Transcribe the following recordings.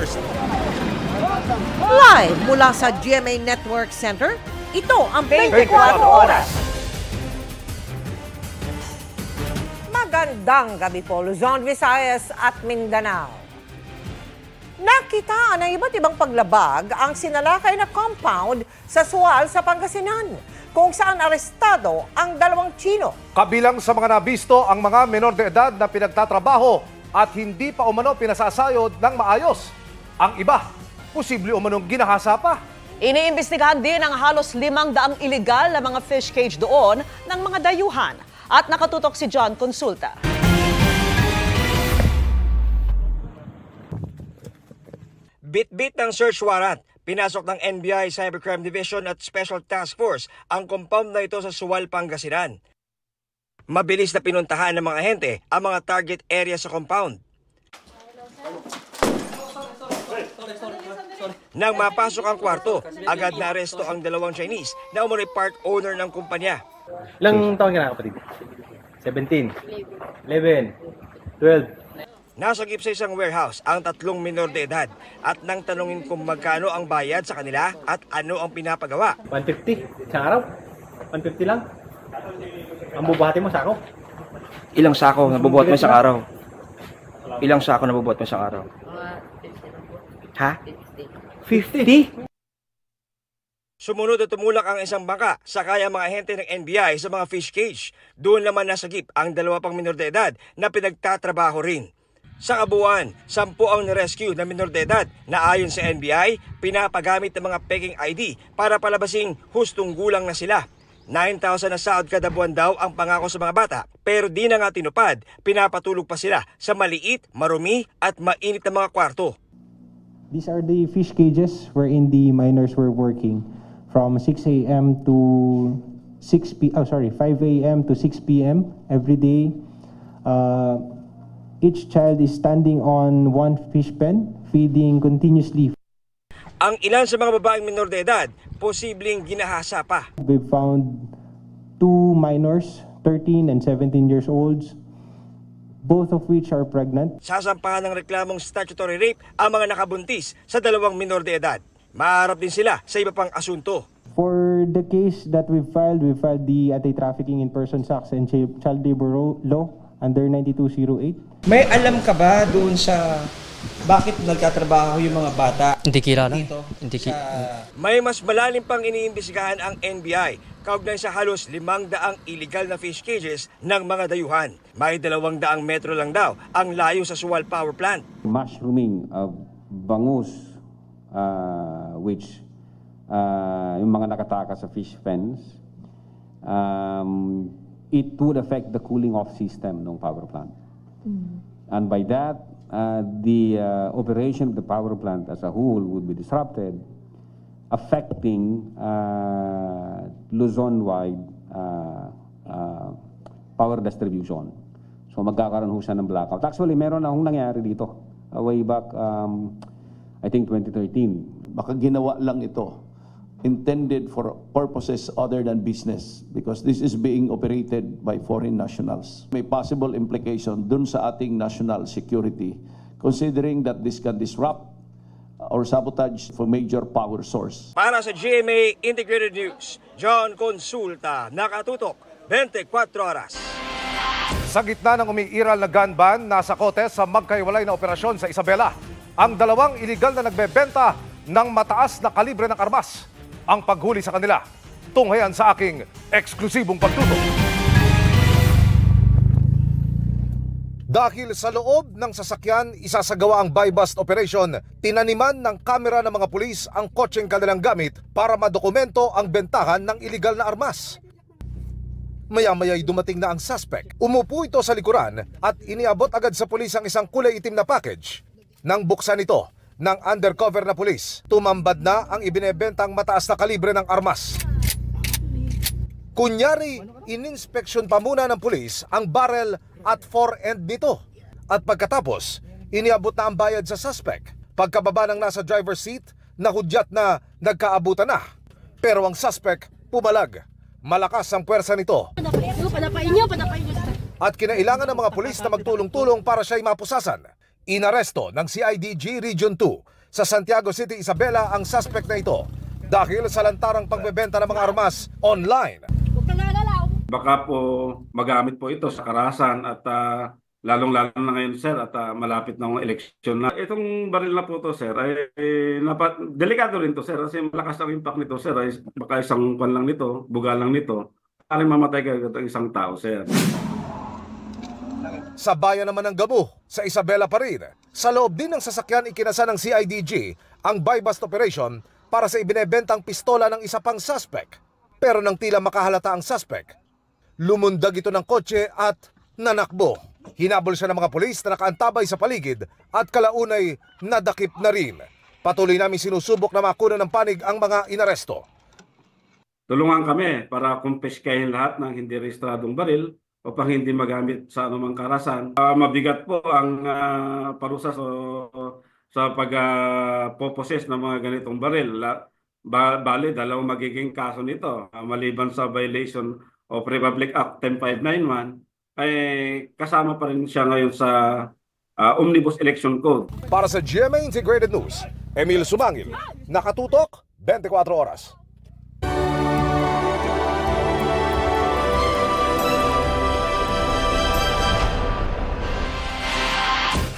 First. Live mula sa GMA Network Center, ito ang 24 Oras. Magandang gabi po, Luzon, Visayas at Mindanao. Nakitaan ng iba't ibang paglabag ang sinalakay na compound sa Sual sa Pangasinan, kung saan arestado ang 2 Tsino. Kabilang sa mga nabisto ang mga menor de edad na pinagtatrabaho at hindi pa umano pinasasayod ng maayos. Ang iba, posible umanong ginahasa pa. Iniimbestigahan din ang halos 500 iligal na mga fish cage doon ng mga dayuhan. At nakatutok si John Consulta. Bit-bit ng search warrant. Pinasok ng NBI Cybercrime Division at Special Task Force ang compound na ito sa Sual, Pangasinan. Mabilis na pinuntahan ng mga ahente ang mga target area sa compound. Nang mapasok ang kwarto, agad na aresto ang 2 Chinese na umano'y part owner ng kumpanya. Ilang taon ka na, kapatid? 17, 11, 12. Nasagip sa isang warehouse ang 3 minor de edad at nang tanungin kung magkano ang bayad sa kanila at ano ang pinapagawa. 150 isang araw? 150 lang? Ang bubuhati mo, sako? Ilang sako nabubuhat mo isang araw? Ilang sako nabubuhat mo isang araw? Ha? 50? Sumunod at tumulak ang isang bangka sakay ang mga ahente ng NBI sa mga fish cage. Doon naman nasagip ang 2 pang minor de edad na pinagtatrabaho rin. Sa kabuuan, 10 ang nirescue na minor de edad na ayon sa NBI, pinapagamit ng mga peking ID para palabasing hustong gulang na sila. 9,000 na sahod kada buwan daw ang pangako sa mga bata, pero di na nga tinupad, pinapatulog pa sila sa maliit, marumi at mainit na mga kwarto. These are the fish cages wherein the minors were working from 6 a.m. to 5 a.m. to 6 p.m. every day. Each child is standing on one fish pen, feeding continuously. Ang ilan sa mga babaeng minor de edad, posibleng ginahasa pa. We found 2 minors, 13 and 17 years old, both of which are pregnant. Sasampahan ng reklamong statutory rape ang mga nakabuntis sa 2 minor de edad. Maharap din sila sa iba pang asunto. For the case that we filed the Anti-Trafficking in Persons Acts and Child Labor Law under 9208. May alam ka ba doon sa bakit nagtatrabaho yung mga bata? Hindi kilala. Dito, May mas malalim pang iniimbestigahan ang NBI kaugnay sa halos 500 illegal na fish cages ng mga dayuhan. May 200 metro lang daw ang layo sa Sual Power Plant. Mushrooming of bangus, which yung mga nakatakas sa fish fence, it would affect the cooling off system ng power plant. And by that, the operation of the power plant as a whole would be disrupted, affecting Luzon-wide power distribution. So magkakaroon ho siya ng blackout. Actually, meron na hong nangyari dito. Way back, I think 2013. Baka ginawa lang ito intended for purposes other than business because this is being operated by foreign nationals. May possible implication dun sa ating national security considering that this can disrupt or sabotage for major power source. Para sa GMA Integrated News, John Consulta, nakatutok 24 oras. Sa gitna ng umiiral na gun ban, nasa kote sa magkaiwalay na operasyon sa Isabela ang 2 iligal na nagbebenta ng mataas na kalibre ng armas. Ang paghuli sa kanila, tunghayan sa aking eksklusibong pagtutok. Dahil sa loob ng sasakyan isasagawa ang buy-bust operation, tinaniman ng kamera ng mga pulis ang kotseng kanilang gamit para madokumento ang bentahan ng iligal na armas. Maya-maya'y dumating na ang suspect. Umupo ito sa likuran at iniabot agad sa pulis ang isang kulay itim na package. Nang buksan ito ng undercover na pulis, tumambad na ang ibinebentang mataas na kalibre ng armas. Kunyari, ininspeksyon pa muna ng pulis ang barrel at fore-end nito. At pagkatapos, iniabot na ang bayad sa suspect. Pagkababa ng nasa driver's seat, nahudyat na nagkaabutan na. Pero ang suspect pumalag. Malakas ang puwersa nito. At kinailangan ng mga pulis na magtulong-tulong para siya'y mapusasan. Inaresto ng CIDG Region 2 Sa Santiago City, Isabela ang suspect na ito dahil sa lantarang pagbebenta ng mga armas online. Baka po magamit po ito sa karahasan at lalong-lalo na ngayon, sir, at malapit na ang eleksyon na. Itong baril na po to, sir, ay delikado rin to, sir, kasi malakas ang impact nito, sir. Ay, baka isang kwan lang nito, buga lang nito, aling mamatay ka isang tao, sir. Sa bayan naman ng Gabu, sa Isabela pa rin, sa loob din ng sasakyan ikinasa ng CIDG ang buy-bust operation para sa ibinebentang pistola ng isa pang suspect. Pero nang tila makahalata ang suspect, lumundag ito ng kotse at nanakbo. Hinabol siya ng mga pulis na nakaantabay sa paligid at kalaunay nadakip na rin. Patuloy namin sinusubok na makuna ng panig ang mga inaresto. Tulungan kami para kumpiskahin lahat ng hindi rehistradong baril upang hindi magamit sa anumang karahasan. Mabigat po ang parusa sa pag-poposes ng mga ganitong baril. Bali, dalawang magiging kaso nito. Maliban sa violation of Republic Act 10591, ay kasama pa rin siya ngayon sa Omnibus Election Code. Para sa GMA Integrated News, Emil Sumangil, nakatutok 24 oras.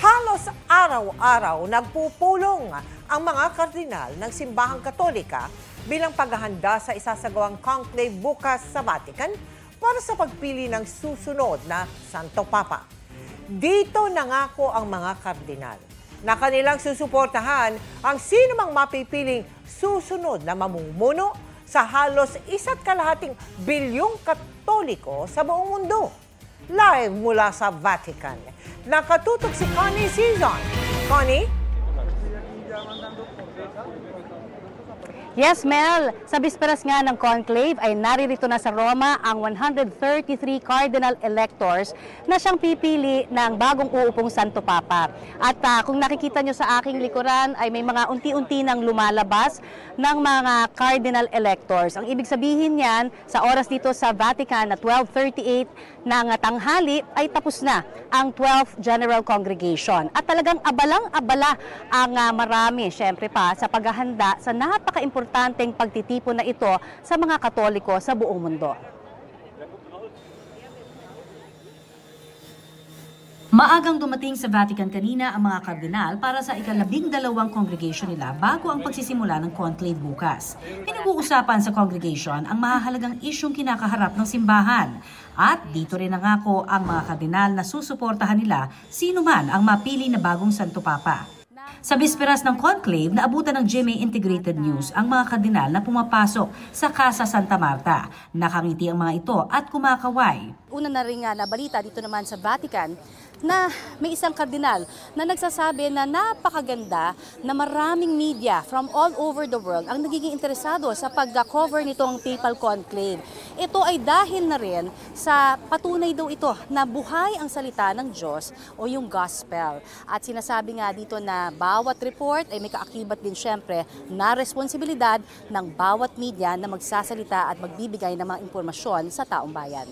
Halos araw-araw nagpupulong ang mga kardinal ng Simbahang Katolika bilang paghahanda sa isasagawang conclave bukas sa Vatican para sa pagpili ng susunod na Santo Papa. Dito nangako ang mga kardinal na kanilang susuportahan ang sino mang mapipiling susunod na mamumuno sa halos 1.5 bilyong Katoliko sa buong mundo. Live mula sa Vatican, nakatutok si Connie Season. Connie? Yes, Mel. Sa bisperas nga ng conclave ay naririto na sa Roma ang 133 cardinal electors na siyang pipili ng bagong uupong Santo Papa. At kung nakikita nyo sa aking likuran ay may mga unti-unti nang lumalabas ng mga cardinal electors. Ang ibig sabihin yan, sa oras dito sa Vatican na 12:38 ng tanghali ay tapos na ang 12th General Congregation. At talagang abalang-abala ang marami, syempre pa, sa paghahanda sa napaka-importanteng pagtitipon na ito sa mga Katoliko sa buong mundo. Maagang dumating sa Vatican kanina ang mga kardinal para sa ika-12 congregation nila bago ang pagsisimula ng conclave bukas. Pinag-uusapan sa congregation ang mahahalagang isyong kinakaharap ng simbahan. At dito rin nangako ang mga kardinal na susuportahan nila sino man ang mapili na bagong Santo Papa. Sa bisperas ng conclave, naabutan ng GMA Integrated News ang mga kardinal na pumapasok sa Casa Santa Marta. Nakangiti ang mga ito at kumakaway. Una na rin nga na balita dito naman sa Vatican na may isang kardinal na nagsasabi na napakaganda na maraming media from all over the world ang nagiging interesado sa pag-cover nitong papal conclave. Ito ay dahil na rin sa patunay daw ito na buhay ang salita ng Diyos o yung gospel. At sinasabi nga dito na bawat report ay may kaakibat din syempre na responsibilidad ng bawat media na magsasalita at magbibigay ng mga impormasyon sa taong bayan.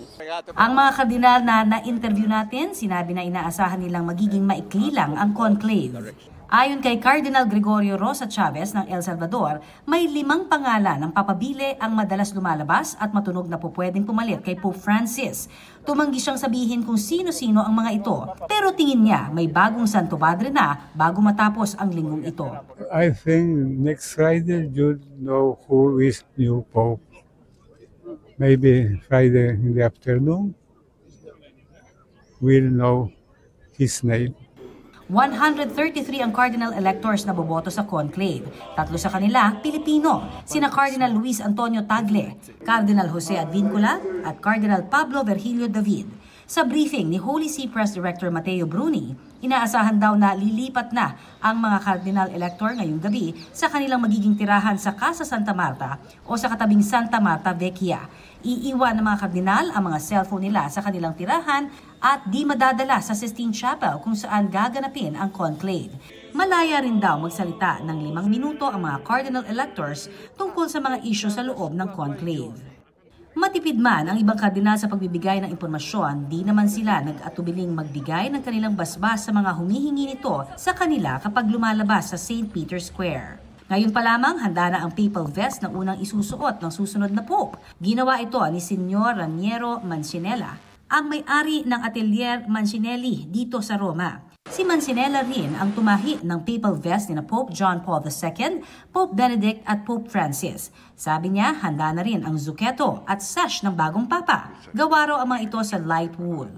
Ang mga kardinal na na-interview natin, sinabi na inaasahan nilang magiging maikli lang ang conclave. Ayon kay Cardinal Gregorio Rosa Chavez ng El Salvador, may 5 pangalan ng papabili ang madalas lumalabas at matunog na po pwedeng pumalit kay Pope Francis. Tumanggi siyang sabihin kung sino-sino ang mga ito, pero tingin niya may bagong Santo Padre na bago matapos ang linggong ito. I think next Friday you'll know who is new Pope. Maybe Friday in the afternoon, we'll know his name. 133 ang cardinal electors na boboto sa conclave. 3 sa kanila, Pilipino, sina Cardinal Luis Antonio Tagle, Cardinal Jose Advincula at Cardinal Pablo Virgilio David. Sa briefing ni Holy See Press Director Mateo Bruni, inaasahan daw na lilipat na ang mga cardinal elector ngayong gabi sa kanilang magiging tirahan sa Casa Santa Marta o sa katabing Santa Marta Vecchia. Iiwan ng mga kardinal ang mga cellphone nila sa kanilang tirahan at di madadala sa Sistine Chapel kung saan gaganapin ang conclave. Malaya rin daw magsalita ng 5 minuto ang mga cardinal electors tungkol sa mga isyu sa loob ng conclave. Matipid man ang ibang kardinal sa pagbibigay ng impormasyon, di naman sila nag-atubiling magbigay ng kanilang basbas sa mga humihingi nito sa kanila kapag lumalabas sa St. Peter's Square. Ngayon pa lamang, handa na ang papal vest na unang isusuot ng susunod na pope. Ginawa ito ni Senyor Raniero Mancinella, ang may-ari ng Atelier Mancinelli dito sa Roma. Si Mancinella rin ang tumahi ng papal vest ni Pope John Paul II, Pope Benedict at Pope Francis. Sabi niya, handa na rin ang zuchetto at sash ng bagong papa. Gawa raw ang mga ito sa light wool.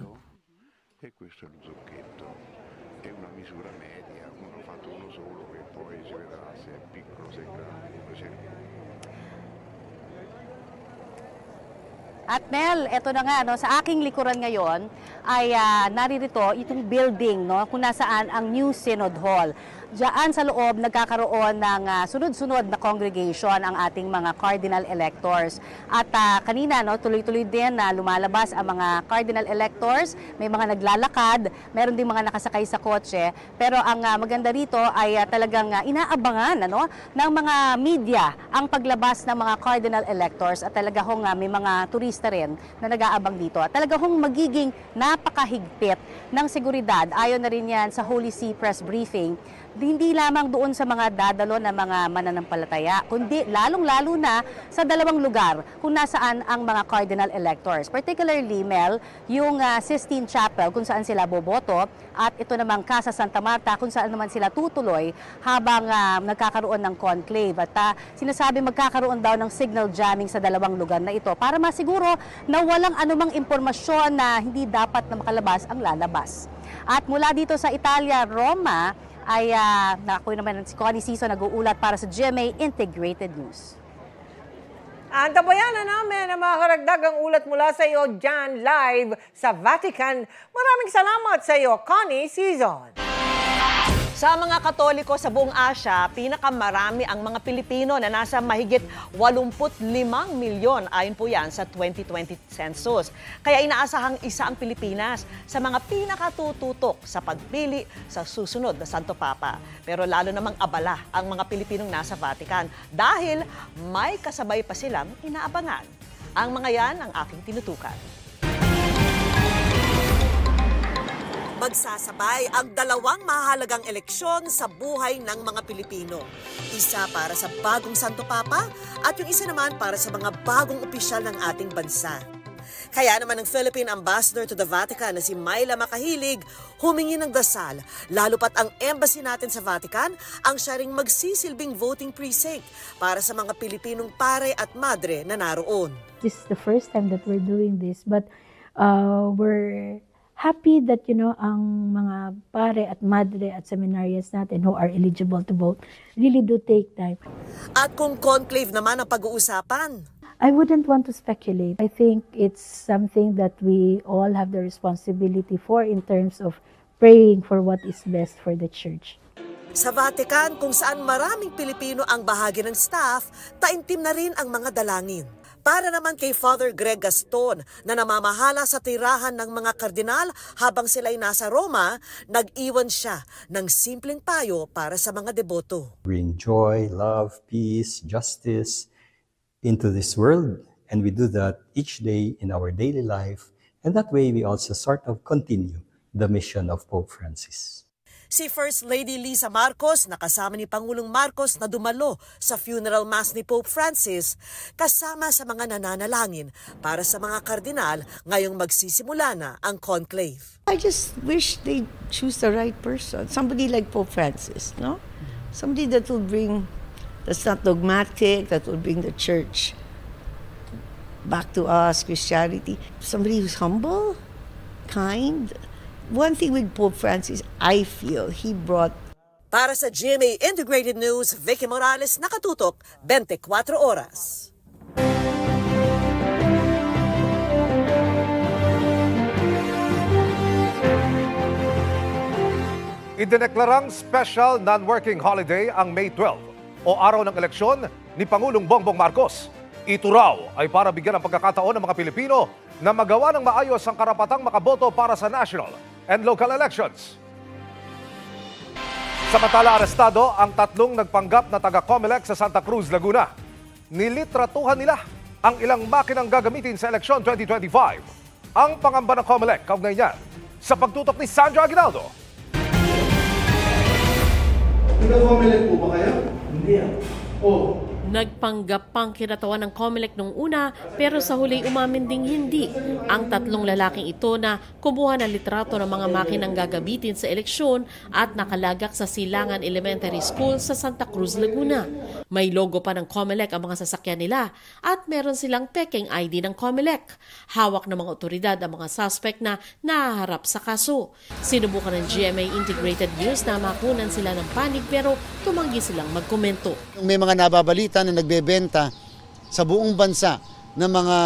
At Mel, eto na nga, no, sa aking likuran ngayon ay naririto itong building, no, kung nasaan ang New Synod Hall. Diyan sa loob nagkakaroon ng sunod-sunod na congregation ang ating mga cardinal electors. At kanina, no, tuloy-tuloy din na lumalabas ang mga cardinal electors. May mga naglalakad, meron din mga nakasakay sa kotse. Pero ang maganda rito ay talagang inaabangan, ano, ng mga media ang paglabas ng mga cardinal electors. At talaga hong may mga turista rin na nag-aabang dito. At talaga hong magiging napakahigpit ng seguridad. Ayon na rin yan sa Holy See Press Briefing. Hindi lamang doon sa mga dadalo na mga mananampalataya, kundi lalong-lalo na sa dalawang lugar kung nasaan ang mga cardinal electors. Particularly, Mel, yung Sistine Chapel kung saan sila boboto at ito namang Casa Santa Marta kung saan naman sila tutuloy habang nagkakaroon ng conclave. At sinasabi magkakaroon daw ng signal jamming sa dalawang lugar na ito para masiguro na walang anumang impormasyon na hindi dapat na makalabas ang lalabas. At mula dito sa Italia, Roma, ay ako naman si Connie Siso nag-uulat para sa GMA Integrated News. Antabayan na namin ang mga karagdagang ulat mula sa iyo dyan live sa Vatican. Maraming salamat sa iyo, Connie Siso. Sa mga Katoliko sa buong Asya, pinakamarami ang mga Pilipino na nasa mahigit 85 milyon ayon po yan sa 2020 census. Kaya inaasahang isa ang Pilipinas sa mga pinakatututok sa pagpili sa susunod na Santo Papa. Pero lalo namang abala ang mga Pilipinong nasa Vatican dahil may kasabay pa silang inaabangan. Ang mga yan ang aking tinutukan. Magsasabay ang dalawang mahalagang eleksyon sa buhay ng mga Pilipino. Isa para sa bagong Santo Papa at yung isa naman para sa mga bagong opisyal ng ating bansa. Kaya naman ang Philippine Ambassador to the Vatican na si Myla Makahilig humingi ng dasal, lalo pat ang embassy natin sa Vatican ang siya ring magsisilbing voting precinct para sa mga Pilipinong pare at madre na naroon. This is the first time that we're doing this, but we're happy that, ang mga pare at madre at seminarians natin who are eligible to vote really do take time. At kung conclave naman ang pag-uusapan? I wouldn't want to speculate. I think it's something that we all have the responsibility for in terms of praying for what is best for the Church. Sa Vatican, kung saan maraming Pilipino ang bahagi ng staff, taimtim na rin ang mga dalangin. Para naman kay Father Greg Gaston na namamahala sa tirahan ng mga kardinal habang sila'y nasa Roma, nag-iwan siya ng simpleng payo para sa mga deboto. Bring joy, love, peace, justice into this world, and we do that each day in our daily life, and that way we also sort of continue the mission of Pope Francis. Si First Lady Liza Marcos na kasama ni Pangulong Marcos na dumalo sa funeral mass ni Pope Francis kasama sa mga nananalangin para sa mga kardinal ngayong magsisimula na ang conclave. I just wish they choose the right person, somebody like Pope Francis, no? Somebody that will bring, that's not dogmatic, that will bring the church back to us, Christianity. Somebody who's humble, kind. One thing with Pope Francis, I feel he brought... Para sa GMA Integrated News, Vicky Morales, nakatutok, 24 oras. Idineklarang special non-working holiday ang May 12 o araw ng eleksyon ni Pangulong Bongbong Marcos. Ito raw ay para bigyan ng pagkakataon ng mga Pilipino na magawa ng maayos ang karapatang makaboto para sa national and local elections. Samantala, arestado ang tatlong nagpanggap na taga-COMELEC sa Santa Cruz, Laguna. Nilitratuhan nila ang ilang makinang gagamitin sa eleksyon 2025. Ang pangamba ng COMELEC, kaugnay niyan sa pagtutok ni Sandra Aguinaldo. Nag-COMELEC po ba kayo? Hindi Oh. Nagpanggap pang kinatawan ng COMELEC nung una pero sa huli umamin ding hindi. Ang tatlong lalaking ito na kumuha ng litrato ng mga makinang gagabitin sa eleksyon at nakalagak sa Silangan Elementary School sa Santa Cruz, Laguna. May logo pa ng COMELEC ang mga sasakyan nila at meron silang pekeng ID ng COMELEC. Hawak ng mga otoridad ang mga suspect na nahaharap sa kaso. Sinubukan ng GMA Integrated News na makunan sila ng panig pero tumanggi silang magkomento. May mga nababalita na nagbebenta sa buong bansa ng mga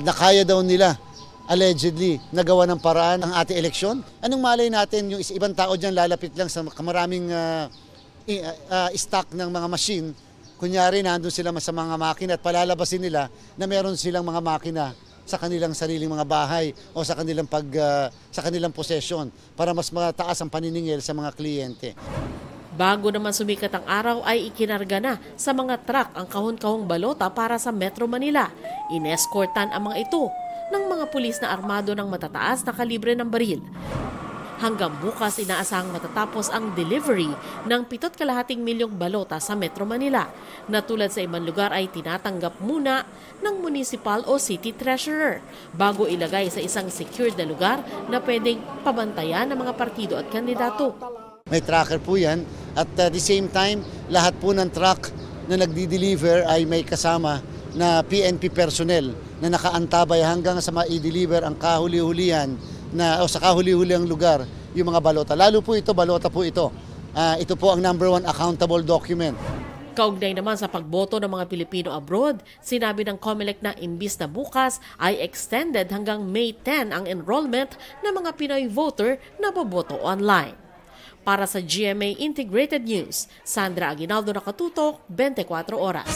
nakaya daw nila allegedly nagawa ng paraan ng ating eleksyon. Anong malay natin yung ibang tao dyan lalapit lang sa maraming stock ng mga machine. Kunyari nandun sila sa mga makina at palalabasin nila na meron silang mga makina sa kanilang sariling mga bahay o sa kanilang possession para mas mataas ang paniningil sa mga kliyente. Bago naman sumikat ang araw ay ikinarga na sa mga truck ang kahon-kahong balota para sa Metro Manila. Ineskortan ang mga ito ng mga pulis na armado ng matataas na kalibre ng baril. Hanggang bukas inaasahang matatapos ang delivery ng 7.2 milyong balota sa Metro Manila na tulad sa ibang lugar ay tinatanggap muna ng municipal o city treasurer bago ilagay sa isang secured na lugar na pwedeng pabantayan ng mga partido at kandidato. May tracker po yan at at the same time lahat po ng truck na nagdi-deliver ay may kasama na PNP personnel na nakaantabay hanggang sa ma-i-deliver ang kahuli-hulihan o sa kahuli-huliang lugar yung mga balota. Lalo po ito, balota po ito. Ito po ang #1 accountable document. Kaugnay naman sa pagboto ng mga Pilipino abroad, sinabi ng COMELEC na imbis na bukas ay extended hanggang May 10 ang enrollment ng mga Pinoy voter na boboto online. Para sa GMA Integrated News, Sandra Aguinaldo, nakatutok, 24 oras.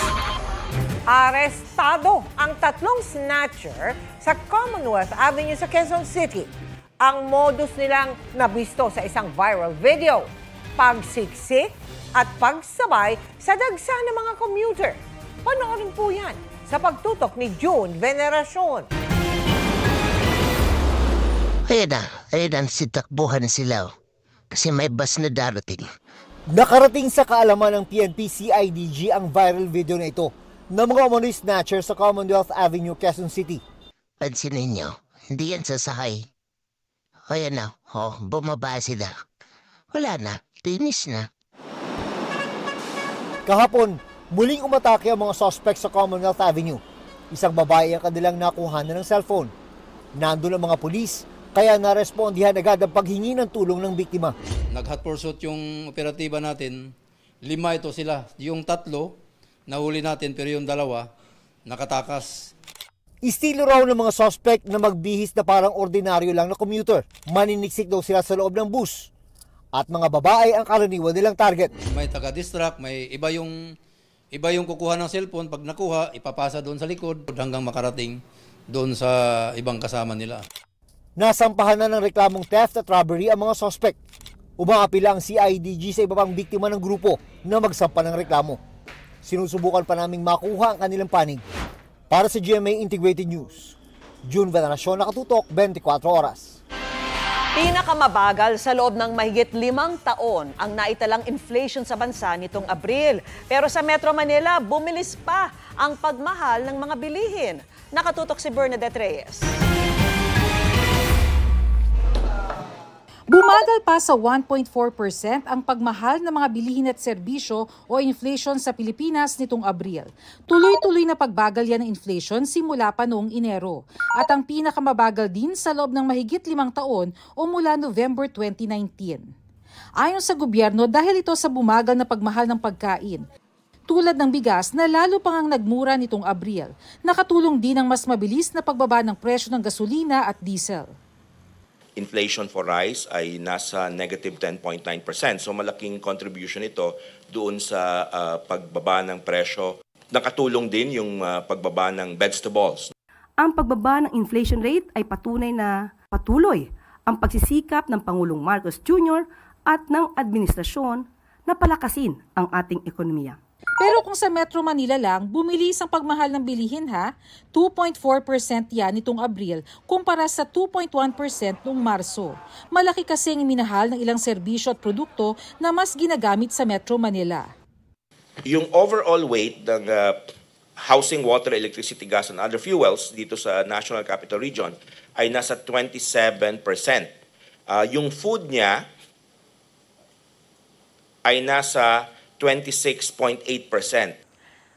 Arestado ang tatlong snatcher sa Commonwealth Avenue sa Quezon City. Ang modus nilang nabisto sa isang viral video, pagsiksik at pagsabay sa dagsa ng mga commuter. Panoorin po yan sa pagtutok ni June Veneracion. Ayan, sitakbuhan sila. Kasi may bus na darating. Nakarating sa kaalaman ng PNP-CIDG ang viral video na ito ng mga money snatcher sa Commonwealth Avenue, Quezon City. Pansinin nyo, hindi yan sasahay. O yan na, bumaba sila. Wala na, finish na. Kahapon, muling umatake ang mga suspect sa Commonwealth Avenue. Isang babae ang kanilang nakuha na ng cellphone. Nandun ang mga pulis, kaya narespondihan agad ang paghingi ng tulong ng biktima. Nag-hot pursuit yung operatiba natin. 5 ito sila. Yung 3, nahuli natin pero yung 2, nakatakas. Estilo raw ng mga suspect na magbihis na parang ordinaryo lang na commuter. Maniniksik daw sila sa loob ng bus. At mga babae ang karaniwan nilang target. May taga-distract, may iba yung kukuha ng cellphone. Pag nakuha, ipapasa doon sa likod hanggang makarating doon sa ibang kasama nila. Nasampahan na ng reklamong theft at robbery ang mga suspect. Umaapila ang CIDG sa iba pang biktima ng grupo na magsampa ng reklamo. Sinusubukan pa naming makuha ang kanilang panig. Para sa GMA Integrated News, June Veneracion, nakatutok, 24 oras. Pinakamabagal sa loob ng mahigit 5 taon ang naitalang inflation sa bansa nitong Abril. Pero sa Metro Manila, bumilis pa ang pagmahal ng mga bilihin. Nakatutok si Bernadette Reyes. Bumagal pa sa 1.4% ang pagmahal ng mga bilihin at serbisyo o inflation sa Pilipinas nitong Abril. Tuloy-tuloy na pagbagal yan ng inflation simula pa noong Enero. At ang pinakamabagal din sa loob ng mahigit 5 taon o mula November 2019. Ayon sa gobyerno, dahil ito sa bumagal na pagmahal ng pagkain, tulad ng bigas na lalo pang ang nagmura nitong Abril, nakatulong din ang mas mabilis na pagbaba ng presyo ng gasolina at diesel. Inflation for rice ay nasa negative 10.9%. So malaking contribution ito doon sa pagbaba ng presyo. Nakatulong din yung pagbaba ng vegetables. Ang pagbaba ng inflation rate ay patunay na patuloy ang pagsisikap ng Pangulong Marcos Jr. at ng administrasyon na palakasin ang ating ekonomiya. Pero kung sa Metro Manila lang, bumilis ang pagmahal ng bilihin ha, 2.4% yan nitong Abril kumpara sa 2.1% noong Marso. Malaki kasi ang minahal ng ilang serbisyo at produkto na mas ginagamit sa Metro Manila. Yung overall weight ng housing, water, electricity, gas, and other fuels dito sa National Capital Region ay nasa 27%. Yung food niya ay nasa 26.8%.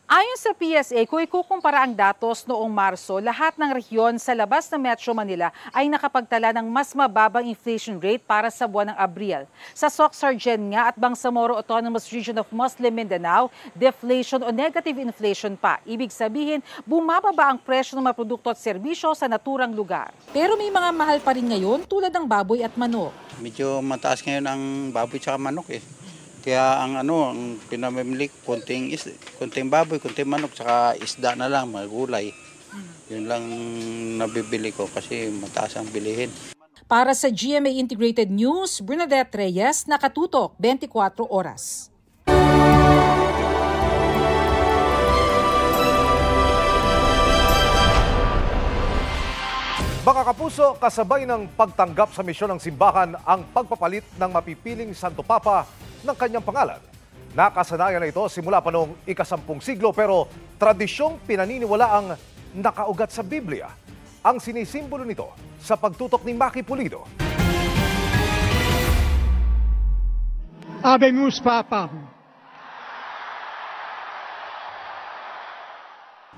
Ayon sa PSA, kung ikukumpara ang datos noong Marso, lahat ng rehiyon sa labas ng Metro Manila ay nakapagtala ng mas mababang inflation rate para sa buwan ng Abril. Sa Soc-Sargent at Bangsamoro Autonomous Region of Muslim Mindanao, deflation o negative inflation pa. Ibig sabihin, bumababa ang presyo ng mga produkto at serbisyo sa naturang lugar. Pero may mga mahal pa rin ngayon tulad ng baboy at manok. Medyo mataas ngayon ang baboy at manok eh. Kaya ang pinamimili, konting baboy, konting manok, saka isda na lang, mga gulay. Yun lang nabibili ko kasi mataas ang bilihin. Para sa GMA Integrated News, Bernadette Reyes, nakatutok 24 oras. Mga kapuso, kasabay ng pagtanggap sa misyon ng simbahan ang pagpapalit ng mapipiling Santo Papa ng kanyang pangalan. Nakasanayan na ito simula pa noong ika-10 siglo pero tradisyong pinaniniwalaang nakaugat sa Biblia. Ang sinisimbolo nito sa pagtutok ni Maki Pulido. Habemus Papam.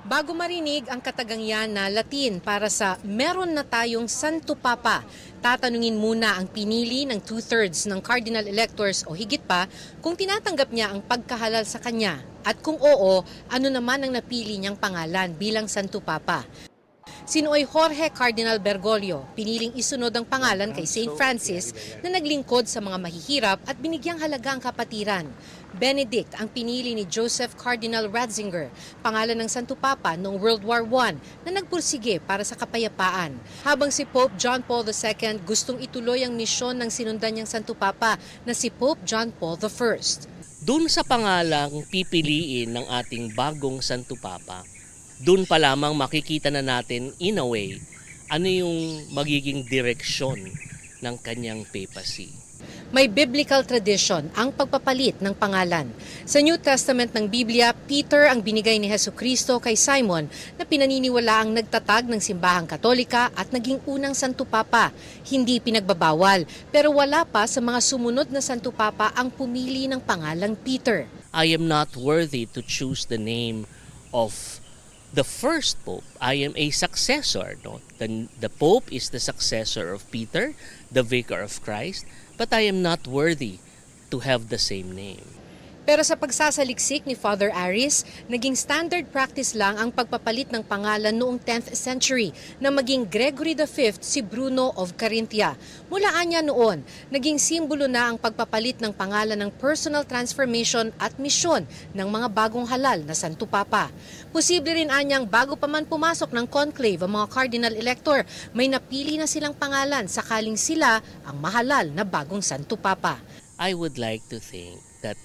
Bago marinig ang katagangyan na Latin para sa meron na tayong Santo Papa, tatanungin muna ang pinili ng 2/3 ng cardinal electors o higit pa kung tinatanggap niya ang pagkahalal sa kanya at kung oo, ano naman ang napili niyang pangalan bilang Santo Papa. Sinuoy Jorge Cardinal Bergoglio, piniling isunod ang pangalan kay St. Francis na naglingkod sa mga mahihirap at binigyang halaga ang kapatiran. Benedict ang pinili ni Joseph Cardinal Ratzinger, pangalan ng Santo Papa noong World War I na nagpursige para sa kapayapaan. Habang si Pope John Paul II gustong ituloy ang misyon ng sinundan niyang Santo Papa na si Pope John Paul I. Doon sa pangalang pipiliin ng ating bagong Santo Papa, doon pa lamang makikita na natin in a way ano yung magiging direksyon ng kanyang papacy. May biblical tradition ang pagpapalit ng pangalan. Sa New Testament ng Biblia, Peter ang binigay ni Jesucristo kay Simon na pinaniniwala ang nagtatag ng simbahang Katolika at naging unang Santo Papa. Hindi pinagbabawal, pero wala pa sa mga sumunod na Santo Papa ang pumili ng pangalang Peter. I am not worthy to choose the name of the first Pope. I am a successor. No? The Pope is the successor of Peter, the Vicar of Christ. But I am not worthy to have the same name. Pero sa pagsasaliksik ni Father Aris, naging standard practice lang ang pagpapalit ng pangalan noong 10th century na maging Gregory V si Bruno of Carinthia. Mulaan niya noon, naging simbolo na ang pagpapalit ng pangalan ng personal transformation at misyon ng mga bagong halal na Santo Papa. Posible rin anyang bago pa man pumasok ng conclave ang mga cardinal elector, may napili na silang pangalan sakaling sila ang mahalal na bagong Santo Papa. I would like to think that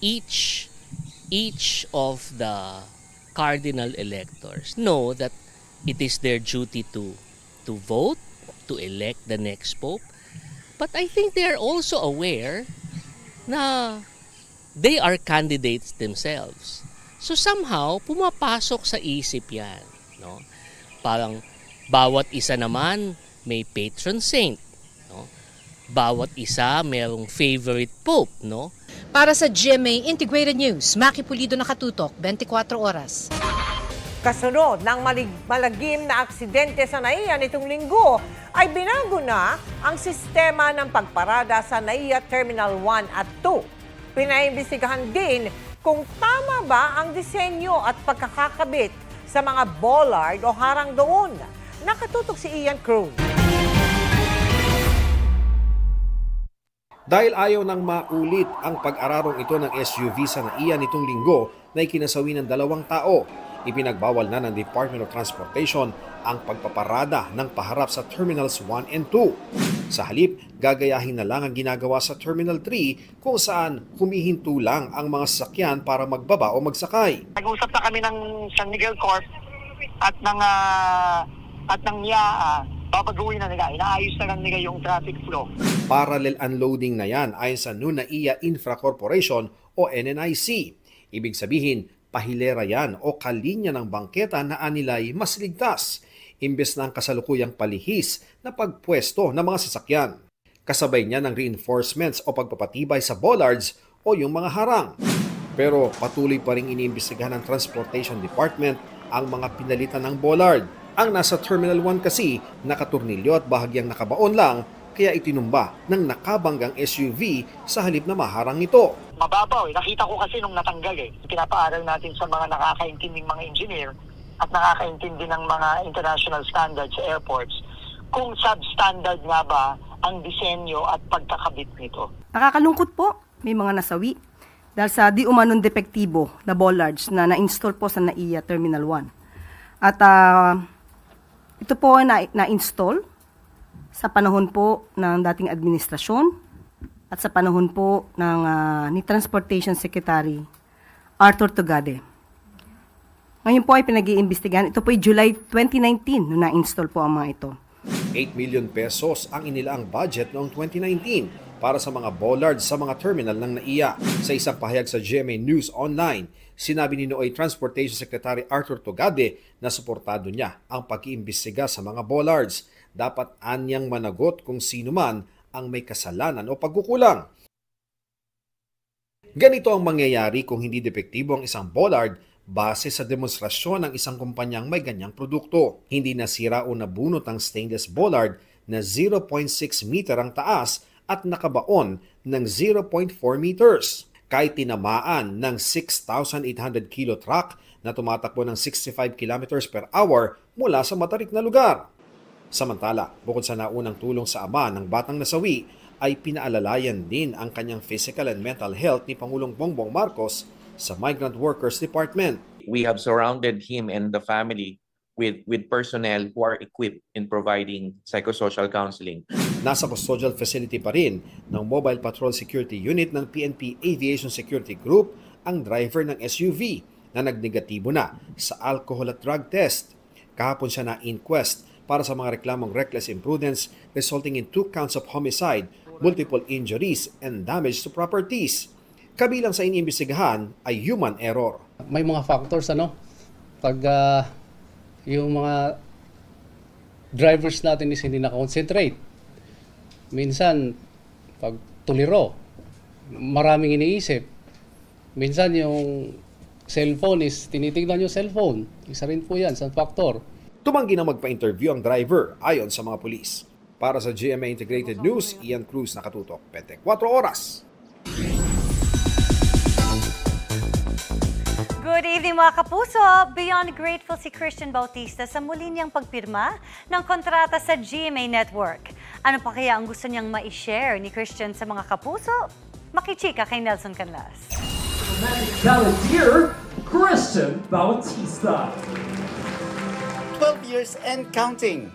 each of the cardinal electors know that it is their duty to vote, to elect the next pope. But I think they are also aware na they are candidates themselves. So somehow, pumapasok sa isip yan. No? Parang bawat isa naman may patron saint. No? Bawat isa mayroong favorite pope. No? Para sa GMA Integrated News, Maki Pulido, nakatutok 24 oras. Kasunod ng malagim na aksidente sa NAIA nitong linggo, ay binago na ang sistema ng pagparada sa NAIA Terminal 1 at 2. Pinaimbestigahan din kung tama ba ang disenyo at pagkakakabit sa mga bollard o harang doon. Nakatutok si Ian Cruz. Dahil ayaw nang maulit ang pag-ararong ito ng SUV sa NAIA nitong linggo na ikinasawi ng 2 tao, ipinagbawal na ng Department of Transportation ang pagpaparada ng paharap sa Terminals 1 and 2. Sa halip, gagayahin na lang ang ginagawa sa Terminal 3 kung saan humihinto lang ang mga sasakyan para magbaba o magsakay. Nag-usap na kami ng San Miguel Corp at ng NIAA, babaguhin na nila, inaayos na lang nila yung traffic flow. Parallel unloading na yan ayon sa Nunaiya Infra Corporation o NNIC. Ibig sabihin, pahilera yan o kalinya ng bangketa na anilay mas ligtas, imbes na ang kasalukuyang palihis na pagpwesto ng mga sasakyan. Kasabay niya ng reinforcements o pagpapatibay sa bollards o yung mga harang. Pero patuloy pa rin iniimbestigahan ng Transportation Department ang mga pinalitan ng bollard. Ang nasa Terminal 1 kasi nakaturnilyo at bahagyang nakabaon lang, kaya itinumba ng nakabanggang SUV sa halip na maharang ito. Mababaw, nakita ko kasi nung natanggal Pinapaaral natin sa mga nakakaintinding mga engineer at nakakaintindi ng mga international standards sa airports kung substandard nga ba ang disenyo at pagkakabit nito. Nakakalungkot po, may mga nasawi dahil sa di umanong depektibo na bollards na na-install po sa NAIA Terminal 1. At ito po na-install sa panahon po ng dating administrasyon at sa panahon po ng ni Transportation Secretary Arthur Tugade. Ngayon po ay pinag-iimbestigahan. Ito po ay July 2019 nung na-install po ang mga ito. 8 million pesos ang inilaang budget noong 2019 para sa mga bollards sa mga terminal ng NAIA. Sa isang pahayag sa GMA News Online, sinabi ni Nooy Transportation Secretary Arthur Tugade na suportado niya ang pag-iimbestiga sa mga bollards. Dapat anyang managot kung sino man ang may kasalanan o pagkukulang. Ganito ang mangyayari kung hindi depektibo ang isang bollard base sa demonstrasyon ng isang kumpanyang may ganyang produkto. Hindi nasira o nabunot ang stainless bollard na 0.6 meter ang taas at nakabaon ng 0.4 meters. Kahit tinamaan ng 6,800 kilo truck na tumatakbo ng 65 kilometers per hour mula sa matarik na lugar. Samantala, bukod sa naunang tulong sa ama ng batang nasawi, ay pinaalalayan din ang kanyang physical and mental health ni Pangulong Bongbong Marcos sa Migrant Workers Department. We have surrounded him and the family with personnel who are equipped in providing psychosocial counseling. Nasa custodial facility pa rin ng Mobile Patrol Security Unit ng PNP Aviation Security Group ang driver ng SUV na nagnegatibo na sa alcohol at drug test. Kahapon siya na-inquest para sa mga reklamong reckless imprudence resulting in 2 counts of homicide, multiple injuries, and damage to properties. Kabilang sa iniimbestigahan ay human error. May mga factors pag yung mga drivers natin is hindi na-concentrate. Minsan, pag tuliro, maraming iniisip. Minsan yung cellphone is tinitignan yung cellphone. Isa rin po yan sa factor. Tumanggi na magpa-interview ang driver ayon sa mga pulis. Para sa GMA Integrated News, Ian Cruz nakatutok, 24 oras. Good evening mga kapuso! Beyond grateful si Christian Bautista sa muli niyang pagpirma ng kontrata sa GMA Network. Ano pa kaya ang gusto niyang ma-share ni Christian sa mga kapuso? Makichika kay Nelson Canlas. Balladeer, Christian Bautista. 12 years and counting.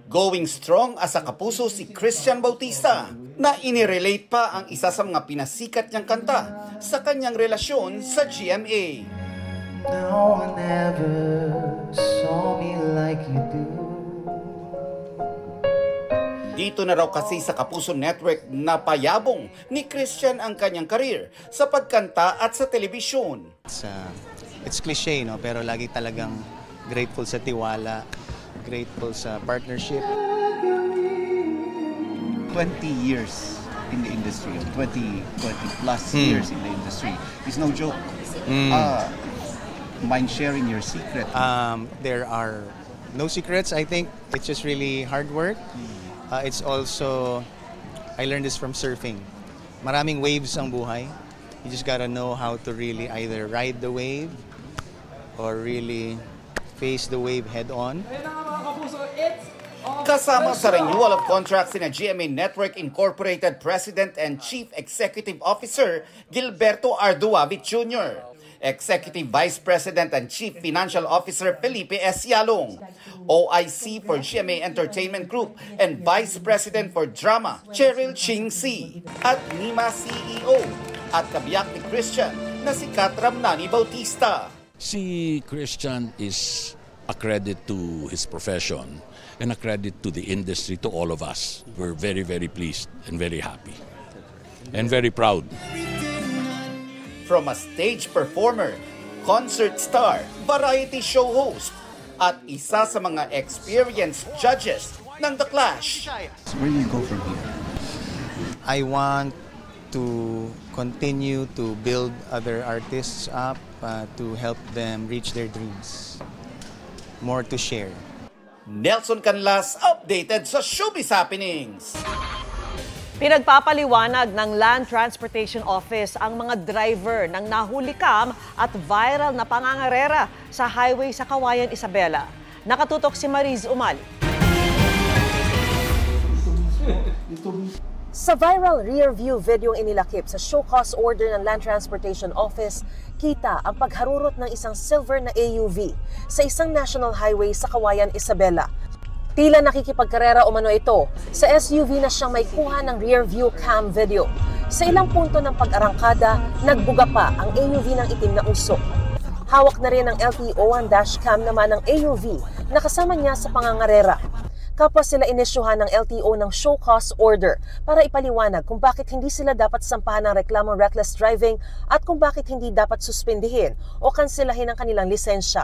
Going strong as a kapuso si Christian Bautista na inirelate pa ang isa sa mga pinasikat niyang kanta sa kanyang relasyon sa GMA. No one ever saw me like you do. Dito na raw kasi sa Kapuso Network na payabong ni Christian ang kanyang career sa pagkanta at sa telebisyon. It's cliche, no? Pero lagi talagang grateful sa tiwala, grateful sa partnership. 20 years in the industry, 20 plus years in the industry. It's no joke. Mind sharing your secret? There are no secrets. I think it's just really hard work. It's also, I learned this from surfing. Maraming waves ang buhay. You just gotta know how to really either ride the wave or really face the wave head on. Kasama sa renewal of contracts in a GMA Network Incorporated President and Chief Executive Officer Gilberto Arduavit Jr. Executive Vice President and Chief Financial Officer Felipe S. Yalong, OIC for GMA Entertainment Group and Vice President for Drama, Cheryl Ching Si, at NIMA CEO at kabiyak ni Christian na si Kat Ramnani Bautista. Si Christian is a credit to his profession and a credit to the industry, to all of us. We're very, very pleased and very happy and very proud. From a stage performer, concert star, variety show host, at isa sa mga experienced judges ng The Clash. Where do you go from here? I want to continue to build other artists up, to help them reach their dreams. More to share. Nelson Canlas, updated sa Showbiz Happenings. Pinagpapaliwanag ng Land Transportation Office ang mga driver ng nahulikam at viral na pangangarera sa highway sa Kawayan, Isabela. Nakatutok si Mariz Umali. Sa viral rear-view video inilakip sa show cause order ng Land Transportation Office, kita ang pagharurot ng isang silver na AUV sa isang national highway sa Kawayan, Isabela. Tila nakikipagkarera umano ito sa SUV na siyang may kuha ng rear-view cam video. Sa ilang punto ng pag-arangkada, nagbuga pa ang AUV ng itim na usok. Hawak na rin ng LTO ang dashcam naman ng AUV na kasama niya sa pangangarera. Kapwa sila inisyuhan ng LTO ng show cause order para ipaliwanag kung bakit hindi sila dapat sampahan ng reklamong reckless driving at kung bakit hindi dapat suspindihin o kansilahin ang kanilang lisensya.